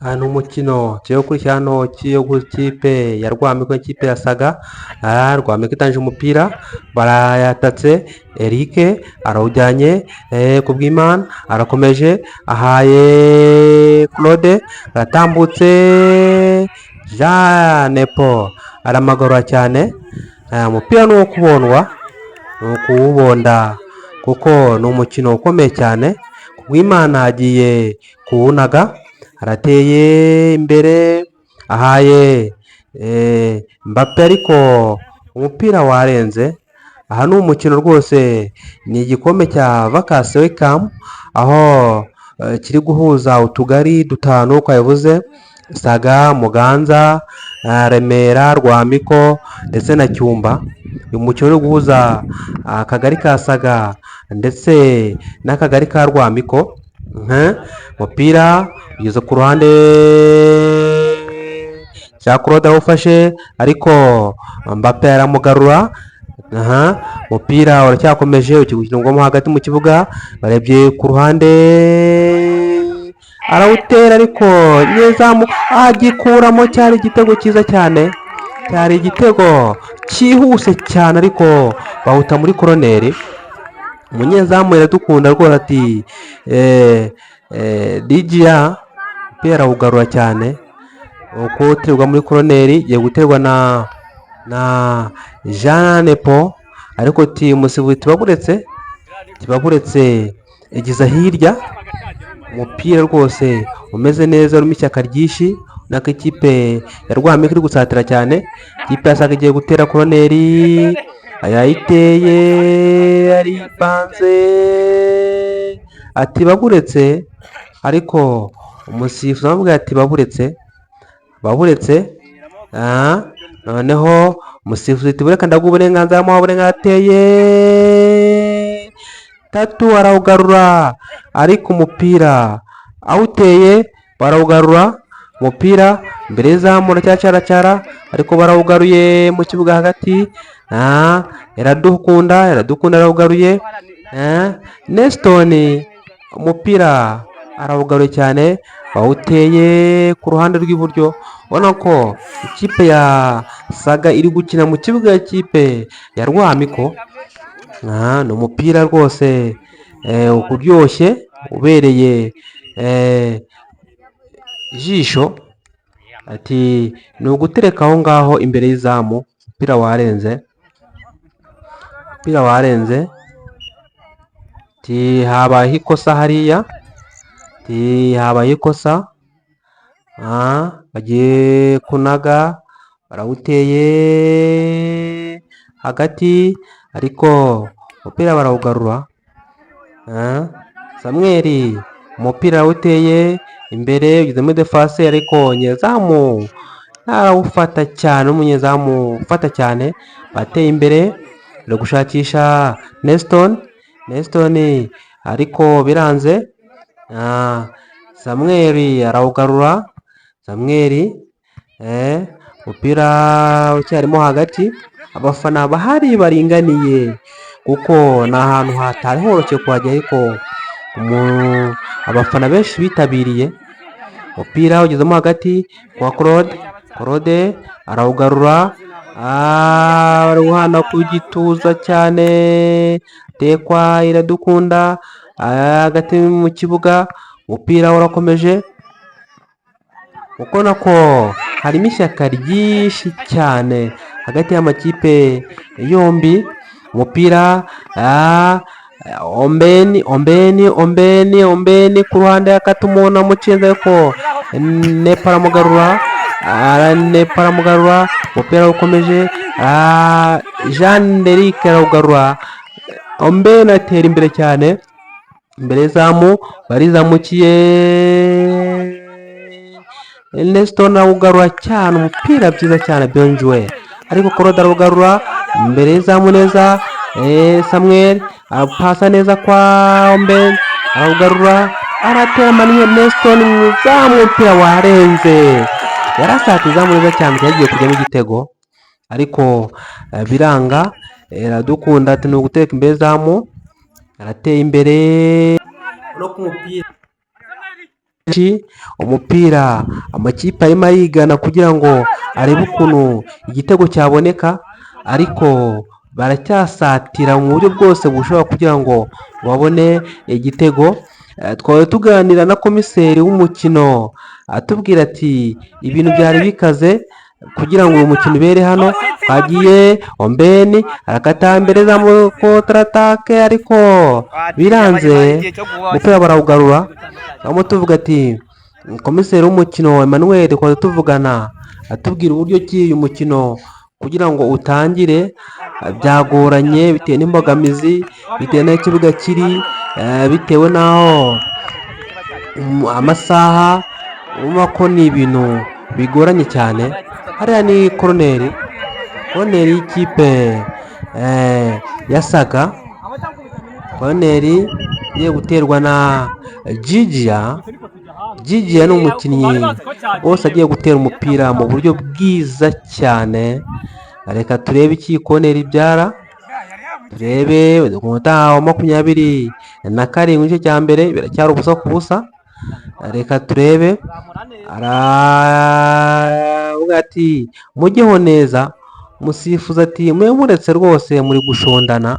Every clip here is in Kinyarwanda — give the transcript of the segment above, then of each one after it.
Ni umukino tugiye gukurikira hano kipe ya Rwamiko n'ikipe ya Saga. Rwamiko itangije umupira barayatatse, Eric arawujyanye ku bw'Imana arakomeje ahaye Claude aratambutse, Jean Paul aramagorora cyane. Umupira ni uwo kubondwa, ni ukuwubonda kuko ni umukino ukomeye cyane. Ku bw'Imana agiye kuwunaga, arateye imbere ahaye Mbappe ariko umupira warenze. Aha ni umukino rwose, ni igikombe cya Vakasi Wekamu aho kiri guhuza utugari dutanu twabivuze: Saga, Muganza, Remera, Rwamiko ndetse na Cyumba. Uyu mukino uri guhuza akagari ka Saga ndetse n'akagari ka Rwamiko. Umupira ugeze ku ruhande cya Claude awufashe ariko Mbappe aramugarura. Umupira uracyakomeje ukigukinirwamo hagati mu kibuga, barebye ku ruhande arawutera ariko nyezamu agikuramo. Cyari igitego cyiza cyane, cyari igitego cyihuse cyane ariko bawuta muri koroneri. Umunyezamu Iradukunda rwose ati Digia umupira arawugarura cyane, uko uterwa muri koroneri igiye guterwa na Jean Paul ariko umusifuzi tibaburetse igeza hirya. Umupira rwose umeze neza urimo ishyaka ryinshi, nako ikipe ya Rwamiko iri gusatira cyane. Ikipe yasaga igiye gutera koroneri, yayiteye aripanze ati baburetse, ariko umusifuzi amubwira ati baburetse. Noneho umusifuzi ati bureka ndaguha uburenganzira, amuha uburenganzira, ateye tatu arawugarura ariko umupira awuteye barawugarura. Umupira mbere y'izamu uracyacaracara ariko barawugaruye mu kibuga hagati. Iradukunda arawugaruye. Neston umupira arawugaruye cyane, bawuteye ku ruhande rw'iburyo. ubona ko ikipe ya Saga iri gukina mu kibuga ikipe ya Rwamiko. Ni umupira rwose uryoshye ubereye ijisho. Ati ni ugutereka aho ngaho imbere y'izamu. Umupira warenze. Habaye ikosa hariya. Habaye ikosa. Bagiye kunaga, barawuteye hagati ariko umupira barawugarura. Samuel umupira awuteye imbere, ugezemo defase ariko nyezamu arawufata cyane. Umunyezamu ufata cyane, bateye imbere no gushakisha Neston ariko biranze. Samuel arawugarura. Umupira ucyarimo hagati, abafana bahari baringaniye kuko ni ahantu hatari horoshye kuhajya ariko abafana benshi bitabiriye. Umupira ugezemo hagati kwa Claude arawugarura, barawuhana ku gituza cyane, tekwa Iradukunda hagati mu kibuga. Umupira urakomeje, ukona ko harimo ishyaka ryinshi cyane hagati y'amakipe yombi. Umupira Ombeni ku ruhande akata umuntu amucenze ariko Nepa aramugarura. Umupira ukomeje, Jean Eric arawugarura. Ombeni atera imbere cyane, imbere y'izamu barizamukiye. Neston arawugarura cyane, umupira byiza cyane Benjwe ariko Claude arawugarura imbere y'izamu neza. Samuel apasa neza kwa Ombeni arawugarura, aratera maniye Neston mu izamu. Umupira warenze, yarasatse izamu neza cyane, yagiye kujyamo igitego ariko biranga. Iradukunda ati ni uguteka imbere y'izamu, arateye imbere no ku mupira umupira amakipe arimo arigana kugira ngo arebe ukuntu igitego cyaboneka, ariko baracyasatira mu buryo bwose bushoboka kugira ngo babone igitego. Twari tuganira na komiseri w'umukino atubwira ati ibintu byari bikaze kugira ngo uyu mukino ubere hano. Hagiye Ombeni arakatambereza mu kontaratake ariko biranze, umupira barawugarura. Aho tuvuga ati komiseri w'umukino Emmanuel twari tuvugana atubwira uburyo ki uyu mukino kugira ngo utangire byagoranye bitewe n'imbogamizi, bitewe n'aho ikibuga kiri, bitewe n'aho amasaha, ubona ko ni ibintu bigoranye cyane. Hariya ni koroneri y'ikipe yasaga, koroneri igiye guterwa na Gigia ni umukinnyi wose agiye gutera umupira mu buryo bwiza cyane. Reka turebe iki koroneri ibyara, turebe umunota wa 27 igice cya mbere biracyari ubusa ku busa. Reka turebe, aravuga ati mujyeho neza, umusifuzi ati mwe muretse rwose muri gushondana,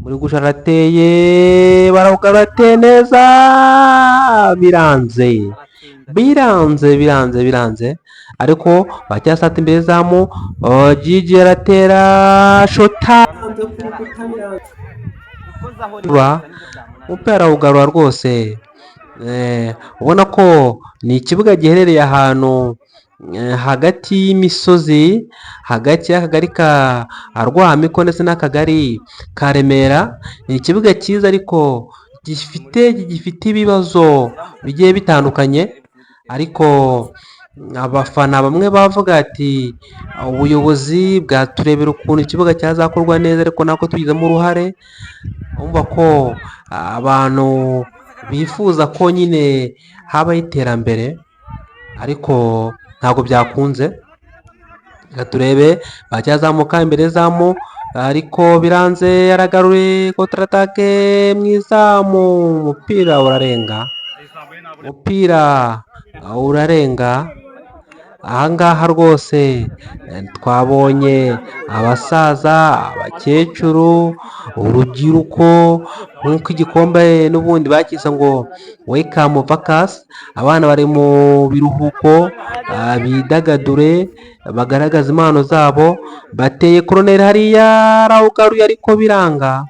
muri gusharateye, barawugarateye neza, biranze ariko bacyasata imbere zamu. Gigi aratera shota, umupira arawugarura rwose. Ubona ko ni ikibuga giherereye ahantu hagati y'imisozi, hagati y'akagari ka Rwamiko ndetse n'akagari ka Remera. Ni ikibuga cyiza ariko gifite ibibazo bigiye bitandukanye, ariko abafana bamwe bavuga ati ubuyobozi bwaturebera ukuntu ikibuga cyazakorwa neza, ariko nako tugizemo uruhare. Urumva ko abantu bifuza ko nyine habaho iterambere, ariko ntabwo byakunze. Reka turebe, bacyazamuka imbere zamu ariko biranze, aragarure kontaratake mu izamu, umupira urarenga. Ahangaha rwose twabonye abasaza, abakecuru, urubyiruko, nk'uko igikombe n'ubundi bakise ngo welcome vacance. Abana bari mu biruhuko, bidagadure, bagaragaza impano zabo. Bateye koroneri hariya, arawugaruye ariko biranga.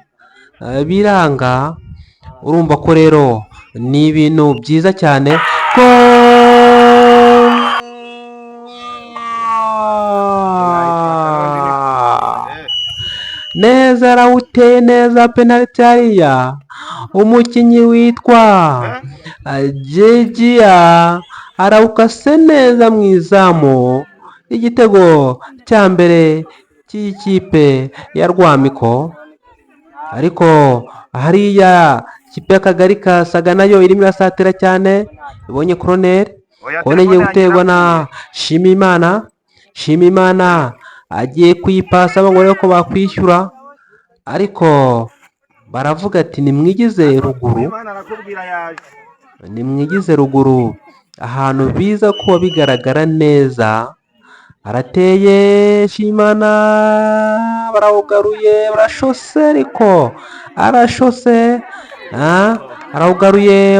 Urumva ko rero ni ibintu byiza cyane ko neza, arawuteye neza, penaliti hariya. Umukinnyi witwa Gigia arawukase neza mu izamu. Igitego cya mbere cy'ikipe ya Rwamiko, ariko hariya ikipe y'akagari kasaga nayo irimo irasatira cyane. Ibonye koroneri igiye guterwa na Shimimana agiye kuyipasa bangore ko bakwishyura, ariko baravuga ati nimwigize ruguru, ahantu biza kuba bigaragara neza. Arateye Shimimana, barawugaruye, barashose, ariko arashose. Arawugaruye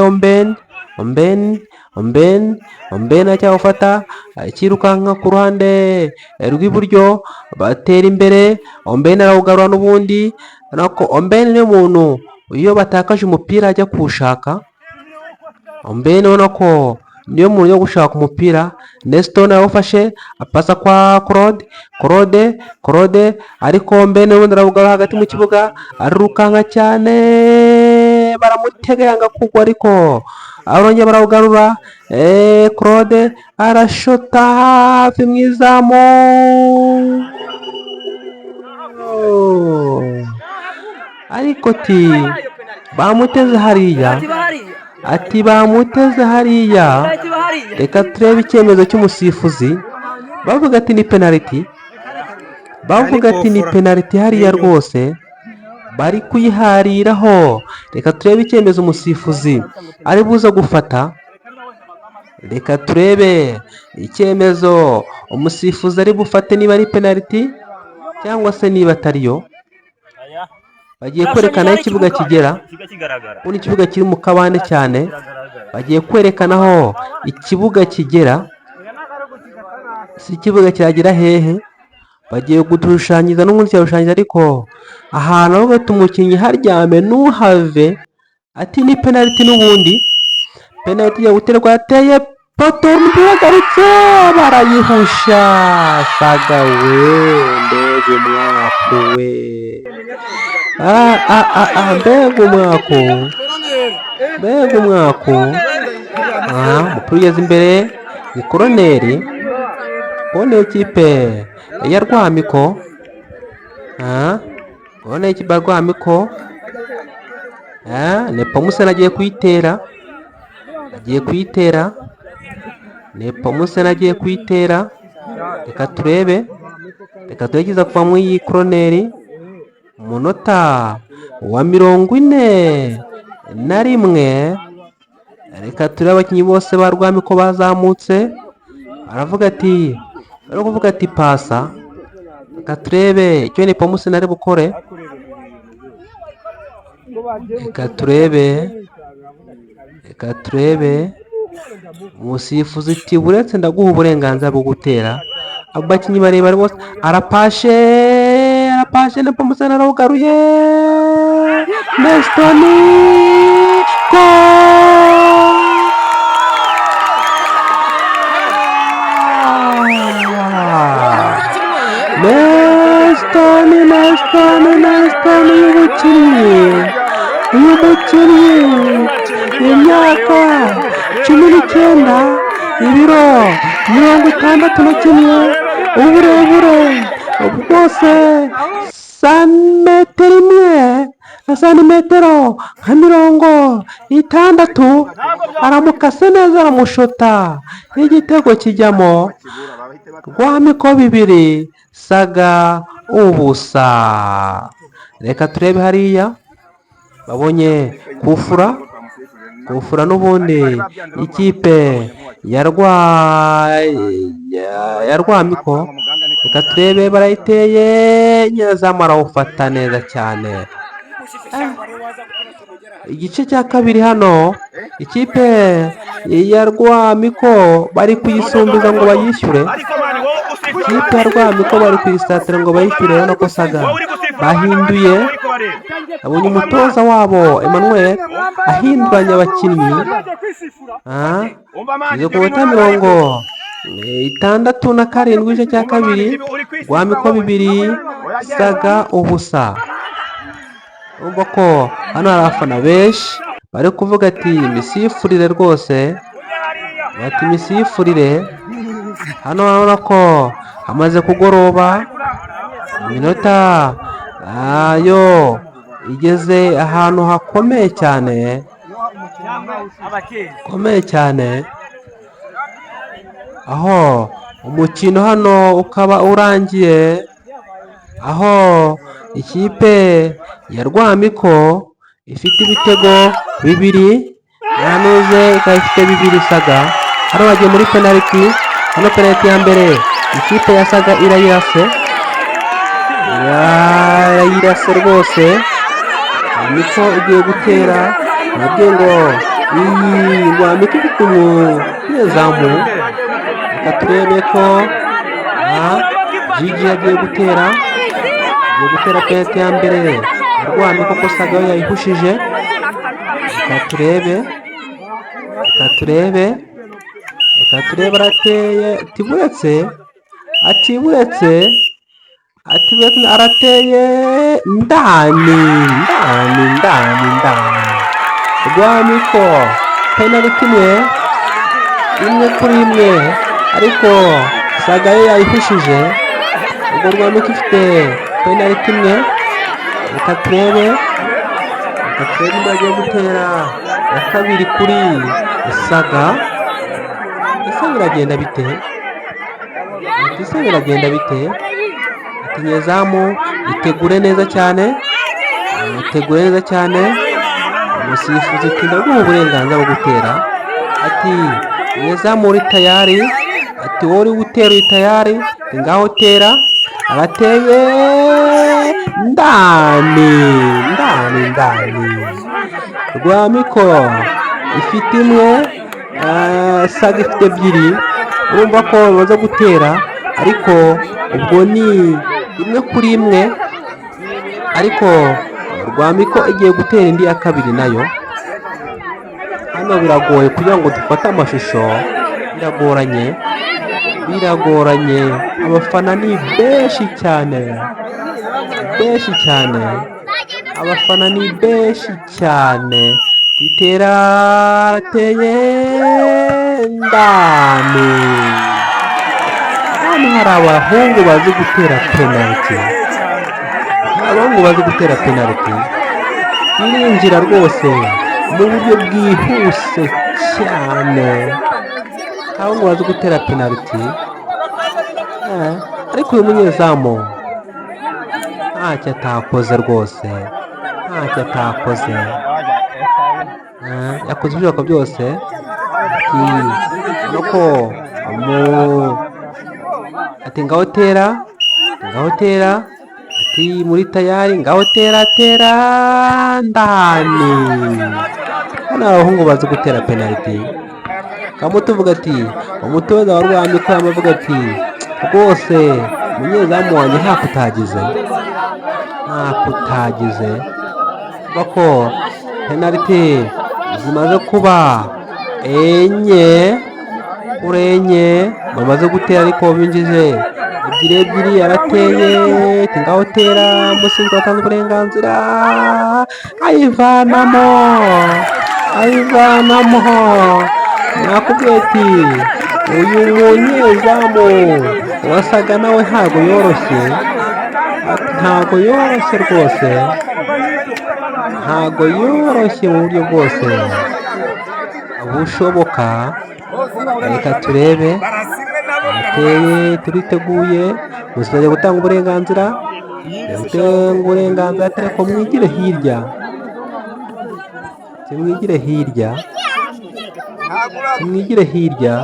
Ombeni acyawufata, akirukanka ku ruhande rw'iburyo, batera imbere. Ombeni arawugarura n'ubundi, nako Ombeni ni umuntu iyo batakaje umupira ajya kuwushaka. Ombeni ubona ko niyo muntu yo gushaka umupira. Neston yawufashe apasa kwa Claude, ariko Ombeni ubundi arawugarura hagati mu kibuga, arirukanka cyane, baramutega yanga kugwa, ariko arongera barawugarura. Claude arashota hafi mu izamu, ariko bamuteze hariya. Reka turebe icyemezo cy'umusifuzi. Bavuga ati ni penaliti hariya rwose, bari kuyihariraho. Reka turebe icyemezo umusifuzi ari buza gufata. reka turebe icyemezo umusifuzi ari bufate, niba ari penaliti cyangwa se niba atariyo. Bagiye kwerekana aho ikibuga kigera. Ubundi ikibuga kiri mu kabande cyane, bagiye kwerekana aho ikibuga kigera, si ikibuga kiragera hehe. Bagiye kudushushanyiriza n'ubundi kirashushanyiriza, ariko ahantu aho bata umukinnyi haryame ntuhave, ati ni penaliti. N'ubundi penaliti ya guterwa, yateye poto, umupira ugarutse, barayihusha. Saga we, mbega umwaku we, mbega umwaku, mbega umwaku. Umupira ugeze imbere, ni koroneri. Ubona ikipe ya Rwamiko, ubona ikipe ya Rwamiko. Nepomuseni agiye kuyitera, Nepomuseni agiye kuyitera. Reka turebe kiza kuva muri iyi koroneri. Umunota wa 41. Reka turebe abakinnyi bose ba Rwamiko bazamutse, bari kuvuga ati pasa. Reka turebe icyo Nepomuseni ari bukore. Reka turebe umusifuzi ati buretse ndaguha uburenganzira bwo gutera. Abo bakinnyi barebare bose, arapashe, Nepomuseni arawugaruye. Neston y'umukinnyi imyaka 19, ibiro 61, uburebure bwose santimetero nka 60. aramukase neza, aramushota, igitego kijyamo. Rwamiko 2, Saga ubusa. Reka turebe hariya, babonye kufura n'ubundi ikipe ya Rwamiko. Reka turebe, barayiteye, nyezamu arawufata neza cyane. Igice cya kabiri hano, ikipe ya Rwamiko bari kuyisumbiza ngo bayishyure. Ikipe ya Rwamiko bari kuyisatira ngo bayishyure. Urabona ko Saga bahinduye, abonye umutoza wabo Emmanuel ahinduranya abakinnyi. Izo ku minota 67 igice cya kabiri, Rwamiko 2, Saga ubusa. Urumva ko hano hari abafana benshi bari kuvuga ati imisifurire rwose, bati imisifurire. Hano urabona ko hamaze kugoroba, iminota yo igeze ahantu hakomeye cyane, aho umukino hano ukaba urangiye, aho ikipe ya Rwamiko ifite ibitego 2, yanuze ikaba ifite 2. Saga hano bagiye muri penaliti. Hano penaliti ya mbere ikipe ya Saga irayirase rwose. Rwamiko igiye gutera, nabyo ngo iyi Rwamiko ifite umunyezamu. Reka turebe ko Gigi yagiye gutera penaliti ya mbere Rwamiko ko Saga yayihushije. Reka turebe arateye, atiburetse arateye ndani. Rwamiko penaliti 1-1, ariko Saga yayihushije. ubwo Rwamiko ifite penaliti 1. Reka turebe bagiye gutera ya kabiri kuri Saga. Ese biragenda bite? Ati nyezamu itegure neza cyane. Umusifuzi ati ndaguha uburenganzira bwo gutera. Ati umunyezamu uri tayari, ati wowe uri gutera uri tayari, ngaho tera, arateye ndani. Rwamiko ifite imwe, Saga ifite ebyiri, urumva ko bamaze gutera, ariko ubwo ni imwe kuri imwe, ariko Rwamiko igiye gutera indi ya kabiri nayo. Hano biragoye kugira ngo dufate amashusho, biragoranye, abafana ni benshi cyane, abafana ni benshi cyane. Titera arateye ndani. Hano hari abahungu bazi gutera penaliti, birinjira rwose mu buryo bwihuse cyane. Abahungu bazi gutera penaliti, ariko uyu munyezamu ntacyo atakoze rwose, yakoze ibishoboka byose. Ati ngaho tera, ati muri tayari, ngaho tera ndani. Hano abahungu bazi gutera penaliti. Kamutuvuga ati umutoza wa Rwamiko amavuga ati rwose umunyezamu wanjye ntako utagize, bako penaliti zimaze kuba enye bamaze gutera, ariko binjije ebyiri. Arateye, ngaho tera, umusifuzi watanze uburenganzira, ayivanamo. Nakubwiye ati uyu munyezamu wasaga nawe ntago yoroshye rwose, mu buryo bwose bushoboka. Reka turebe, ateye, turiteguye, gusa bajya gutanga uburenganzira, ariko mwigire hirya.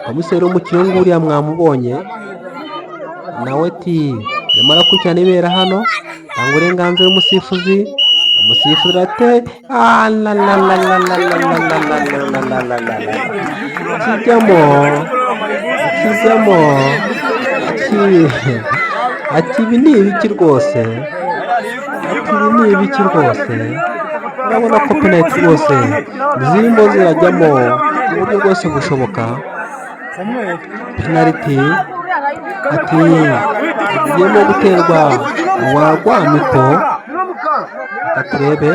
Komiseri w'umukino nguriya mwamubonye nawe ati arimo arakurikirana ibera hano, tanga uburenganzira umusifuzi ate kijyamo ati ibi ni ibiki rwose, urabona ko penaliti rwose zirimo zirajyamo mu buryo bwose bushoboka. Penaliti ati igiyemo guterwa wa Rwamiko. Reka turebe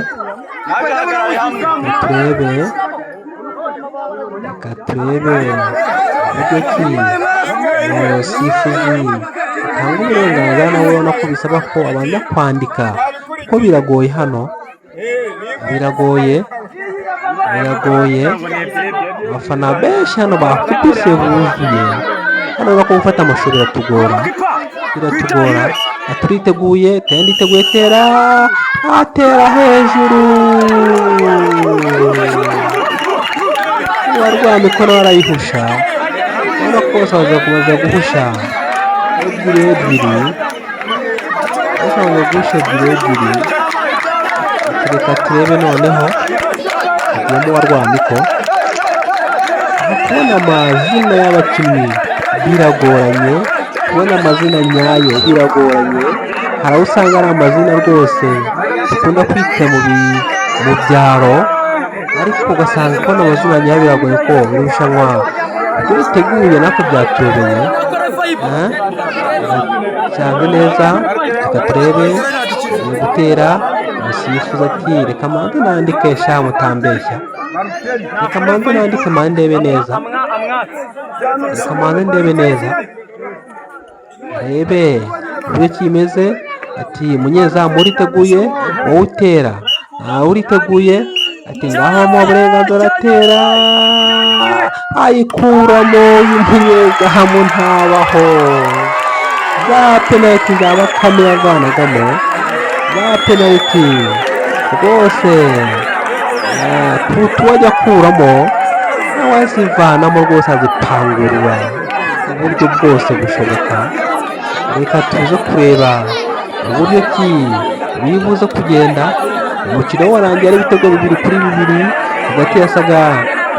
uburyo ki umusifuzi atanga uburenganzira, nawe ubona ko bisaba ko abanza kwandika, ko biragoye hano, biragoye. Abafana benshi hano bakubise buzuye hano, no gufata amashusho biratugora. Turiteguye, atera hejuru. Rwamiko nawe arayihusha, urabona ko bose baza guhusha ebyiri. Reka turebe noneho agiyemo wa Rwamiko. Kubona amazina y'abakinnyi biragoranye, kubona amazina nyayo biragoranye. Hari aho usanga ari amazina rwose dukunda kwita mu byaro, ariko ugasanga kubona amazina nyayo biragoye, ko irushanwa biteguye nako byatuyobeye cyane neza. Reka turebe gutera, umusifuzi ati reka manze nandike sha mutambeshya, reka manze nandike ndebe neza, rebe uburyo kimeze. Ati munyezamu uriteguye, wowe utera uriteguye, ati ngaho mu burenganzira atera, ayikuramo. Umunyezamu ntabaho. Za penaliti za Bakame yavanagamo, za penaliti rwose tuwajya kuramo, nawe azivanamo rwose azipangurira uburyo bwose bushoboka. Reka tuze kureba uburyo ki bibuze kugenda. Umukino warangiye ari ibitego 2-2 hagati ya Saga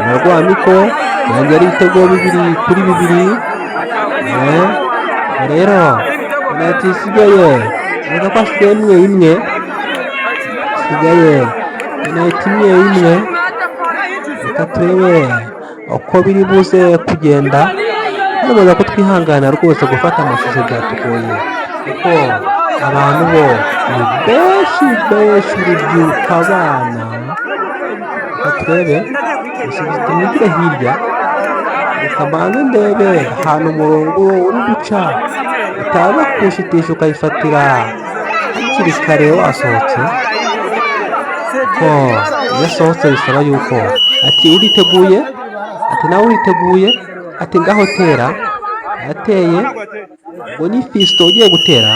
na Rwamiko, yarangiye ari ibitego 2-2. Rero penaliti isigaye reka ko hasigaye imwe isigaye penaliti imwe. Reka turebe uko biri buze kugenda. Nubona ko twihangana rwose gufata amashusho byatugoye kuko abantu bo ni benshi urubyiruko, abana. Reka turebe tumugire hirya. Reka mbanze ndebe ahantu umurongo uri guca utaza kuwushitisha ukayifatira hakiri kare wasohotse, ko iyo asohotse bisaba yuko ati uriteguye, ati nawe uriteguye, ati ngaho tera. Ateye ngo ni Fiston ugiye gutera.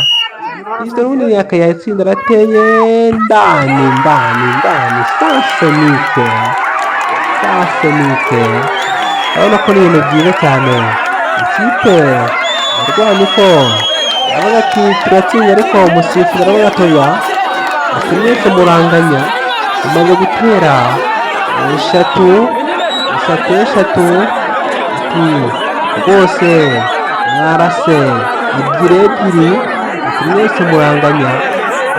Fiston n'ubundi yakayatsinda, arateye ndani. Sasenike urabona ko ni ibintu byiza cyane. Ikipe Rwamiko aravuga ati turatsinze, ariko umusifuzi aravuga atoya ati mwese muranganya, umaze gutera eshatu. Ati rwose mwarase ebyiri, ati mwese muranganya.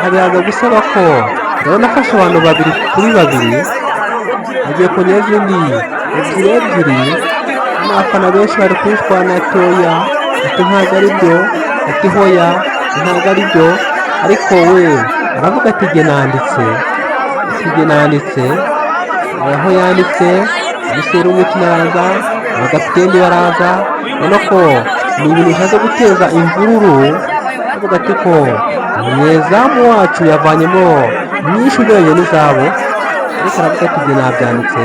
Biraza gusaba ko urabona afashe abantu 2-2, agiye kongera izindi ebyiri. Abafana benshi bari kwishwana atoya, ati ntabwo ari byo, ati hoya ntabwo ari byo. Ariko we aravuga ati jye nanditse, aho yanditse Minisitiri w'umukino araza, abagapiteni baraza. Urabona ko ni ibintu bishatse guteza imvururu. Aravuga ati ko umunyezamu wacu yavanyemo nyinshi ugereranyije n'izabo, ariko aravuga ati jye nabyanditse.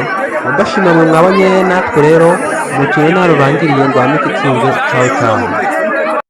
Mbashima mu mwabanye natwe rero umukino ntarurangiriye ngo Rwamiko itsinze. Ciao.